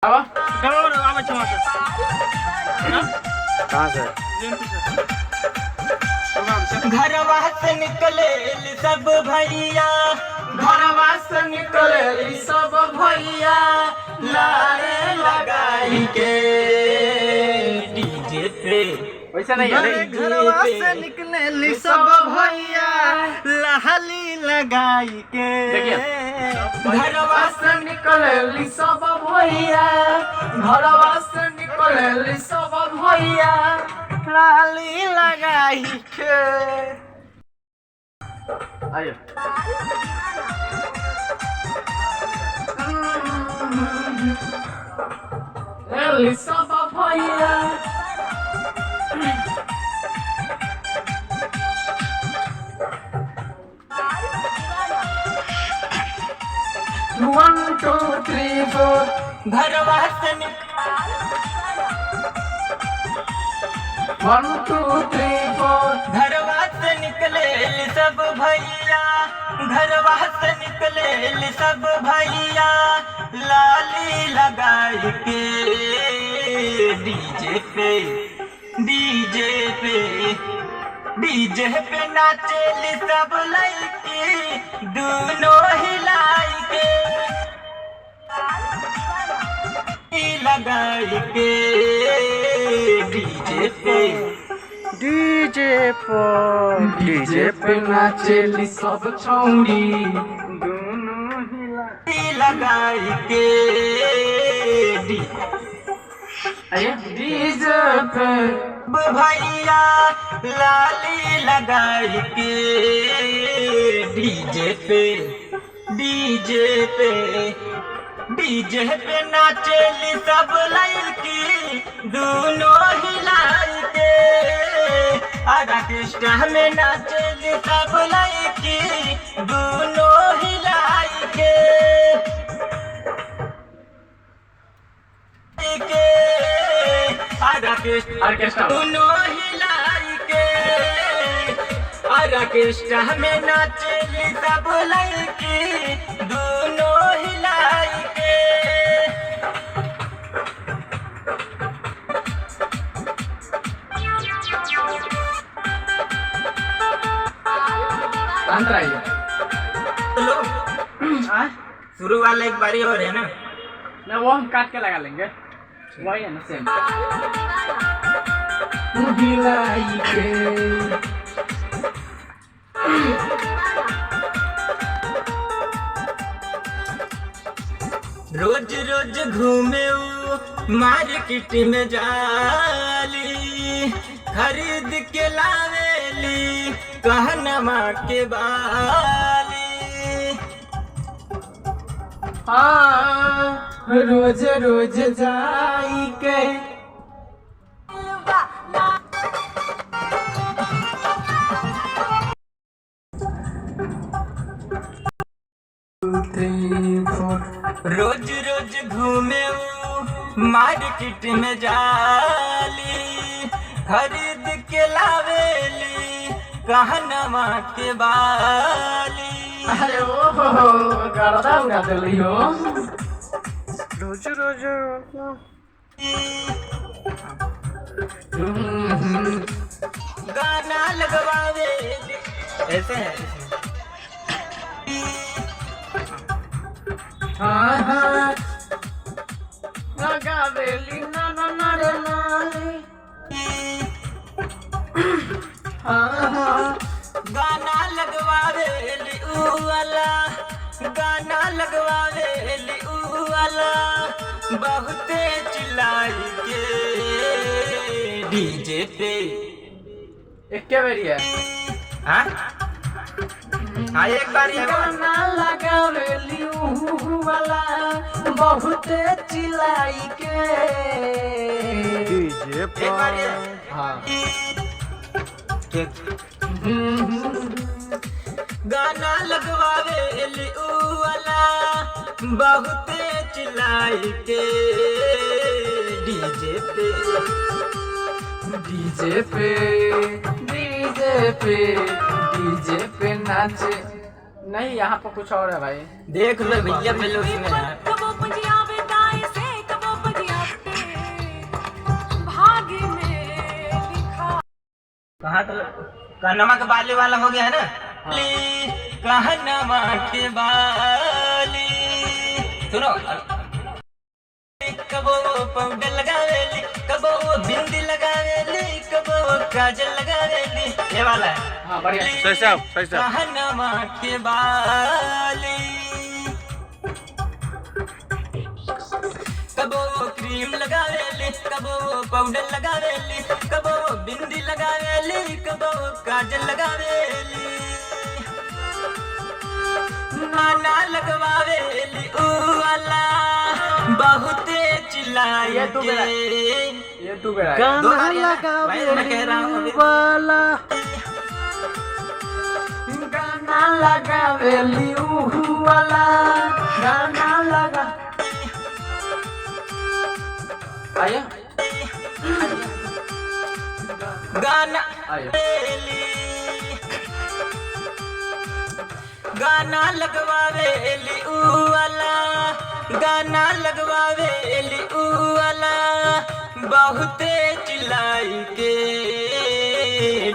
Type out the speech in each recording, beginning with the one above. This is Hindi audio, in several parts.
आवा करो आवा चलो कहाँ से? घरवा से निकले सब भैया, घरवा से निकले सब भैया लारे लगाई के डीजे पे। वैसा नहीं है। घरवा से निकले सब भैया लहली लगाई के। घरवा से निकले सब भैया, घरवा से निकले सब भैया लाली लगाई के। आइए सब भैया वन टू थ्री फोर घरवा से वन टू थ्री फोर घरवा से निकले सब भैया, घरवा से निकले सब भैया लाली लगाई के डीजे पे। डीजे पे डीजे पे नाचेली सब लड़की दोनों हिलाई के लगाई के डीजे पे। डीजे पे नाचेली सब छौड़ी दोनों हिलाई लगाई के आइए डीजे पे भैया लाली लगाई के डीजे पे। डीजे पे डीजे पे नाचेली सब लड़की दोनों हिलाई के। ऑर्केस्ट्रा में नाचेली सब लड़की दोनों हिलाई के। ऑर्केस्ट्रा दोनों हिलाई के। ऑर्केस्ट्रा में नाचेली सब लड़की दोनों हिलाई के। अंदर आइए शुरू वाला एक बारी और है ना। ना वो हम काट के लगा लेंगे, वही है ना सेम। हिलाई के रोज रोज घूमे मार्केट में जाली, खरीद के लावेली कहनमा के बाली। हाँ रोज रोज जाई के रोज रोज घूमे मार्केट में जाली, खरीद के लावेली कहनमा के बाली। अरे ओ गर्दा उड़ा देली हो। रोज रोज गाना लगवावे ऐसे है। हाँ हाँ लगा देली ना ना ना रे नाली। हाँ हाँ गाना लगवावेली ऊ वाला, गाना लगवावेली ऊ वाला बहुते चिल्लाई के डीजे पे। एक के बेरी है। हाँ एक बारी है। गाना लगावेली ऊ वाला बहुते चिल्लाई के डीजे एक बारी है। हाँ गाना लगवावेली ऊ वाला बहुते चिल्लाई के डीजे पे। डीजे पे डीजे पे डीजे पे नाचे। नहीं यहाँ पर कुछ और है भाई। देख लो भैया पहले उसमें है। कबो पंजाबे दाए से कबो हाँ तो कानमा के बाली वाला हो गया है ना। कानमा के बाली सुनो, कबो पाउडर लगावेली, कबो बिंदी लगावेली, कबो काजल लगावेली, ये वाला है। हाँ बढ़िया। सही साहब, सही साहब। कानमा के बाली कबो क्रीम लगावेली, कबो पाउडर लगावेली, कबो बिंदी लगावेली, कबो काजल लगावेली, नाना लगवावेली ऊ वाला बहुते चिल्लाए ये तू बेरा। दो बार ये ना, भाई मैं कह रहा हूँ अभी। वाला गाना लगावेली ऊ वाला, गाना लगा। आया गाना आया। गाना लगवावेली ऊ वाला, गाना लगवावेली ऊ वाला बहुते चिल्लाई के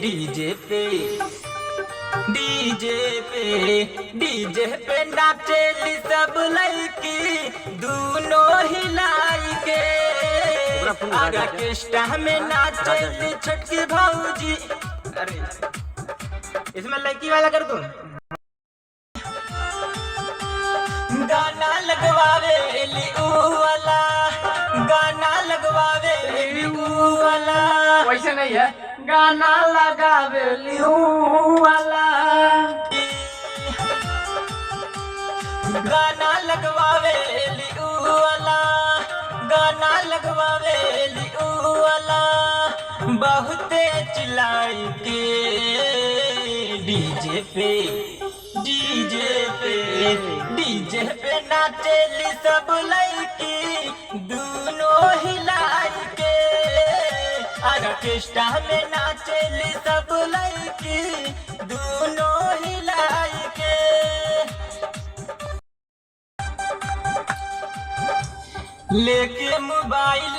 डीजे पे नाचेली सब लड़की दोनों हिलाई के, ऑर्केस्ट्रा में नाचेली छोटकी भौजी। अरे इसमें लड़की वाला कर दूं। गाना लगवावेली ऊ वाला, गाना लगवावेली ऊ वाला। वैसे नहीं है, गाना लगावेली ऊ वाला, गाना लगवावेली ऊ वाला, गाना लगवावेली ऊ वाला बहुते चिल्लाई के डीजे पे नाचेली सब लड़की दोनों हिलाई के, ऑर्केस्ट्रा में नाचेली सब लड़की दोनों हिलाई के। लेके मोबाइल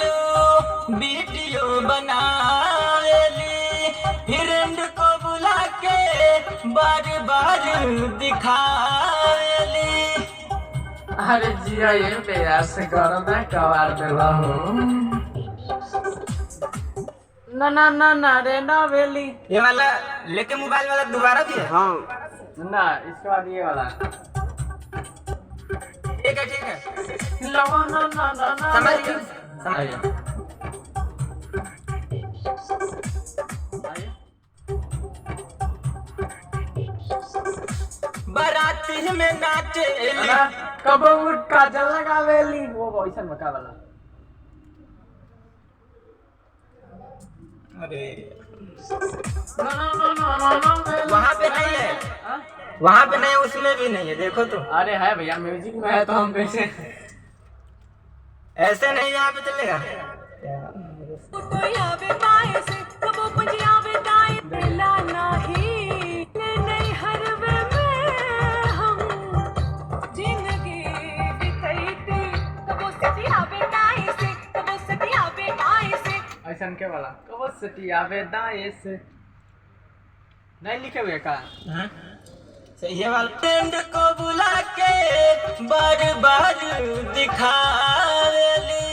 वीडियो बनावेली, फ्रेंड को बुला के बार बार दिखावेली। अरे जिया ये प्यार से करो मैं कवार पे रहूं। ना रे नवेली। ये वाला लेके मोबाइल वाला दोबारा भी है। हाँ ना इसके बाद ये वाला। ठीक है ना समझ गया, समझ आइए। बाराती में नाचेली, कब काजल लगावेली वो वैसा मका वाला। अरे ना वहाँ पे नहीं है, वहाँ पे नहीं, उसमें भी नहीं है, देखो तो। अरे है भैया, म्यूजिक में है तो हम कैसे। ऐसे नहीं यहाँ पे चलेगा। ऐसा के वाला कब सटिया वे दाए से नहीं लिखे हुए का। सही है वाला। फ्रेंड को बुला के बार बार दिखावेली,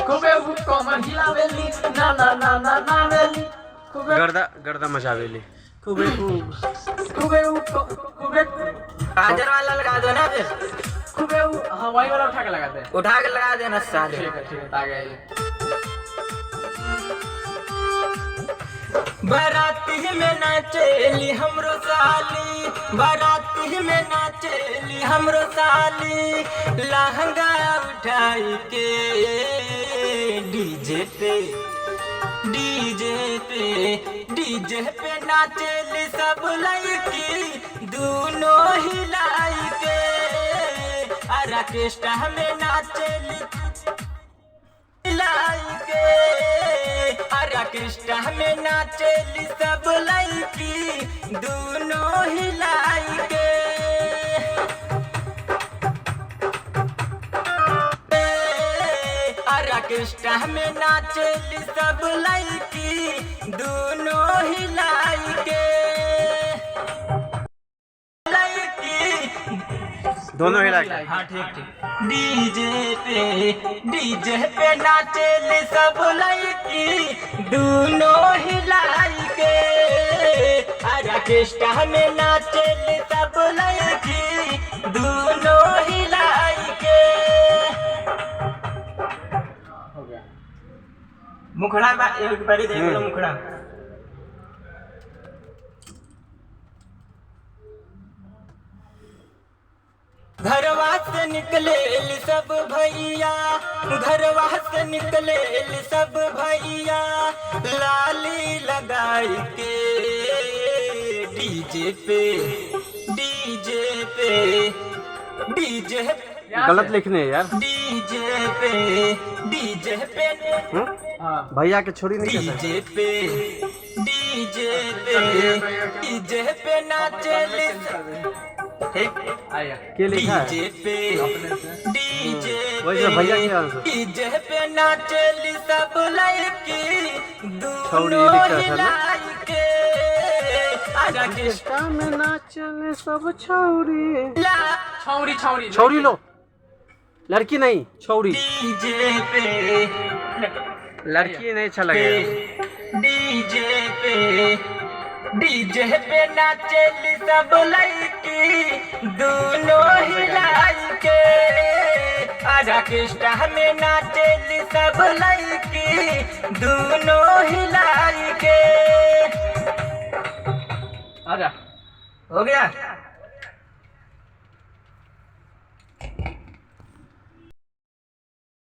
खूबे वो कमर हिलावेली, ना वेली, खूबे गर्दा मचावेली। खूबे काजर वाला लगा दो ना फिर, खूबे हाँ वही वाला उठा के लगाते हैं। उठा के लगा देना साले। ठीक है आ गया ये। बाराती में नाचेली हमरो साली, बाराती में नाचेली हमरो साली, लहंगा उठाई के डीजे पे नाचेली सब लड़की दोनों हिलाई के, ऑर्केस्ट्रा में नाचेली हिलाई के, ऑर्केस्ट्रा में नाचेली सब लड़की दोनों हिलाई के। ऑर्केस्ट्रा में नाचेली सब लड़की दोनों हिलाई के दोनों हिला के। हाँ ठीक ठीक। डीजे पे नाचेली सब लड़की दोनों हिलाई के ऑर्केस्ट्रा में नाचेली सब लड़की दोनों हिलाई के। हो गया। मुखड़ा एक बारी देख लो मुखड़ा। घरवा से निकले सब भैया, घरवा से निकले सब भैया लाली लगाई के डीजे पे गलत लिखने हैं यार। डीजे पे हाँ भैया के छोड़ी नहीं कहता। डीजे पे नाचेली आया के लिखा है? वैसे भैया के आंसर। डीजे पे नाचेली सब लड़की छौड़ी दोनों लिखा है ना? हिलाई के ऑर्केस्ट्रा में नाचने सब छौरी। छौरी छौरी छौरी लो, लड़की नहीं छौरी। डीजे पे लड़की नहीं अच्छा लगेगा। डीजे पे नाचेली सब लड़की दोनों हिलाई के ऑर्केस्ट्रा में नाचेली सब लड़की दोनों हिलाई के। आजा हो गया।